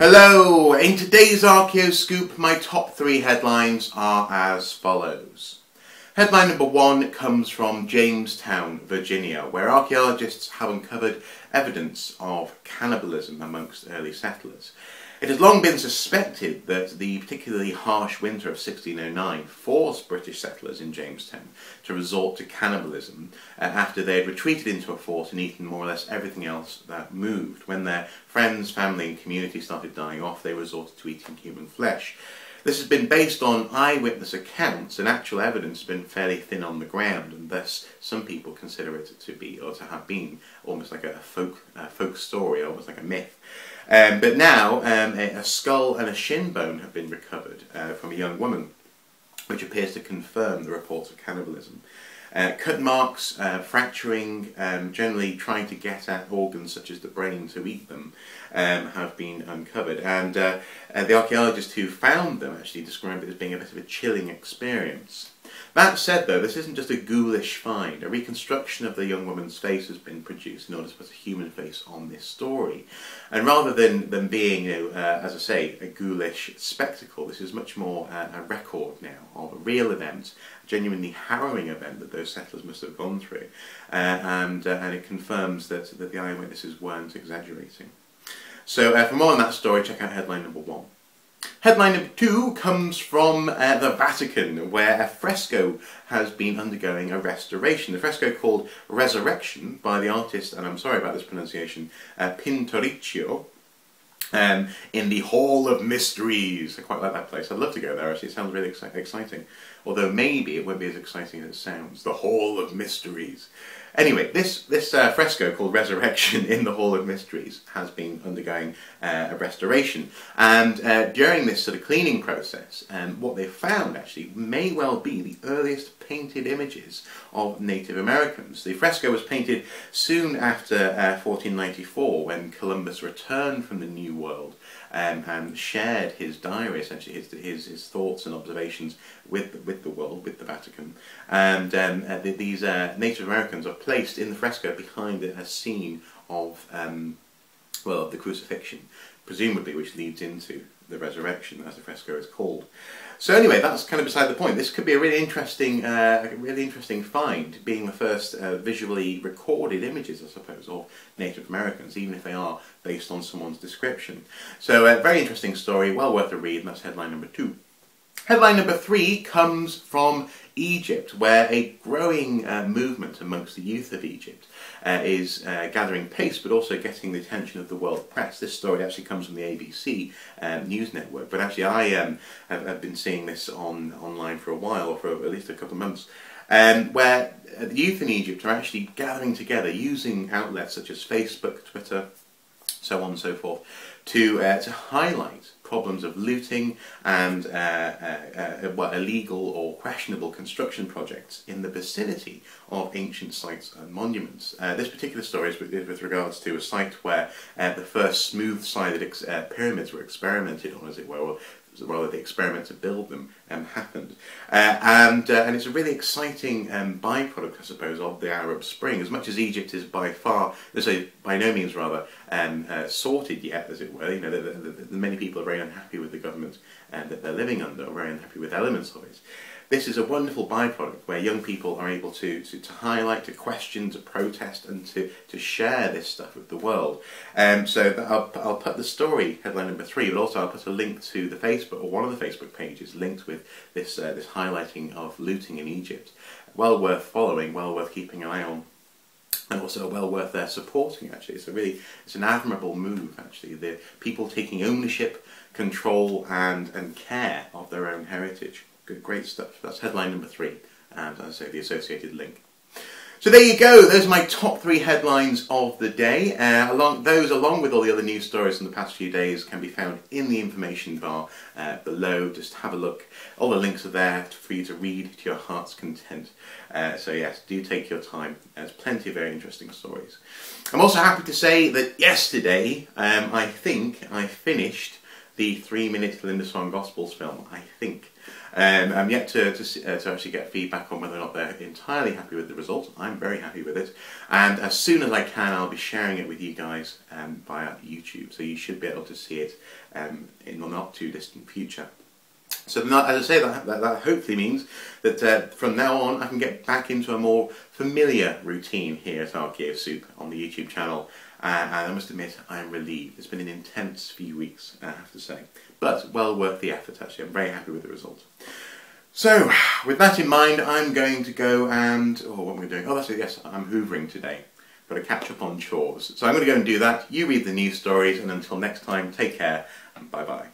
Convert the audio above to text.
Hello! In today's Archaeoscoop, my top 3 headlines are as follows. Headline number 1 comes from Jamestown, Virginia, where archaeologists have uncovered evidence of cannibalism amongst early settlers. It has long been suspected that the particularly harsh winter of 1609 forced British settlers in Jamestown to resort to cannibalism after they had retreated into a fort and eaten more or less everything else that moved. When their friends, family and community started dying off, they resorted to eating human flesh. This has been based on eyewitness accounts, and actual evidence has been fairly thin on the ground, and thus some people consider it to be, or to have been, almost like a folk story, almost like a myth. But now a skull and a shin bone have been recovered from a young woman, which appears to confirm the reports of cannibalism. Cut marks, fracturing, generally trying to get at organs such as the brain to eat them, have been uncovered. And the archaeologist who found them actually described it as being a bit of a chilling experience. That said, though, this isn't just a ghoulish find. A reconstruction of the young woman's face has been produced in order to put a human face on this story. And rather than being, as I say, a ghoulish spectacle, this is much more a record now of a real event, a genuinely harrowing event that those settlers must have gone through. And it confirms that the eyewitnesses weren't exaggerating. So for more on that story, check out headline number 1. Headline number 2 comes from the Vatican, where a fresco has been undergoing a restoration. The fresco called Resurrection by the artist, and I'm sorry about this pronunciation, Pinturicchio, in the Hall of Mysteries. I quite like that place. I'd love to go there, actually. It sounds really exciting. Although maybe it won't be as exciting as it sounds. The Hall of Mysteries. Anyway, this fresco called Resurrection in the Hall of Mysteries has been undergoing a restoration. And during this sort of cleaning process, what they found actually may well be the earliest painted images of Native Americans. The fresco was painted soon after 1494, when Columbus returned from the New World and shared his diary, essentially his thoughts and observations with the world, with the Vatican. And these Native Americans are placed in the fresco behind a scene of, well, of the crucifixion, presumably, which leads into the resurrection, as the fresco is called. So anyway, that's kind of beside the point. This could be a really interesting find, being the first visually recorded images, I suppose, of Native Americans, even if they are based on someone's description. So a very interesting story, well worth a read, and that's headline number 2. Headline number 3 comes from Egypt, where a growing movement amongst the youth of Egypt is gathering pace, but also getting the attention of the world press. This story actually comes from the ABC news network, but actually I have been seeing this online for a while, or for at least a couple of months, where the youth in Egypt are actually gathering together using outlets such as Facebook, Twitter, so on and so forth, to highlight problems of looting and illegal or questionable construction projects in the vicinity of ancient sites and monuments. This particular story is with regards to a site where the first smooth-sided pyramids were experimented on, as it were, or rather the experiment to build them happened. And it's a really exciting byproduct, I suppose, of the Arab Spring. As much as Egypt is by no means rather sorted yet, as it were, you know, many people are very unhappy with the government that they're living under, or very unhappy with elements of it. This is a wonderful byproduct where young people are able to highlight, to question, to protest, and to share this stuff with the world. So I'll put the story, headline number 3, but also I'll put a link to the Facebook, or one of the Facebook pages linked with this highlighting of looting in Egypt. Well worth following, well worth keeping an eye on, and also well worth supporting, actually. It's an admirable move, actually. The people taking ownership, control and care of their own heritage. Great stuff. That's headline number 3, and as I say, the associated link. So there you go. Those are my top 3 headlines of the day. Along with all the other news stories from the past few days, can be found in the information bar below. Just have a look. All the links are there for you to read to your heart's content. So yes, do take your time. There's plenty of very interesting stories. I'm also happy to say that yesterday, I think I finished the 3-minute Linda Swan Gospels film, I think. I'm yet to actually get feedback on whether or not they're entirely happy with the result. I'm very happy with it, and as soon as I can I'll be sharing it with you guys via YouTube, so you should be able to see it in the not too distant future. So as I say, that hopefully means that from now on I can get back into a more familiar routine here at Archaeoscoop on the YouTube channel, and I must admit I'm relieved. It's been an intense few weeks, I have to say, but well worth the effort actually. I'm very happy with the result. So with that in mind, I'm going to go and, what am I doing? Oh, that's it, yes, I'm hoovering today. Got to catch up on chores. So I'm going to go and do that. You read the news stories, and until next time, take care and bye bye.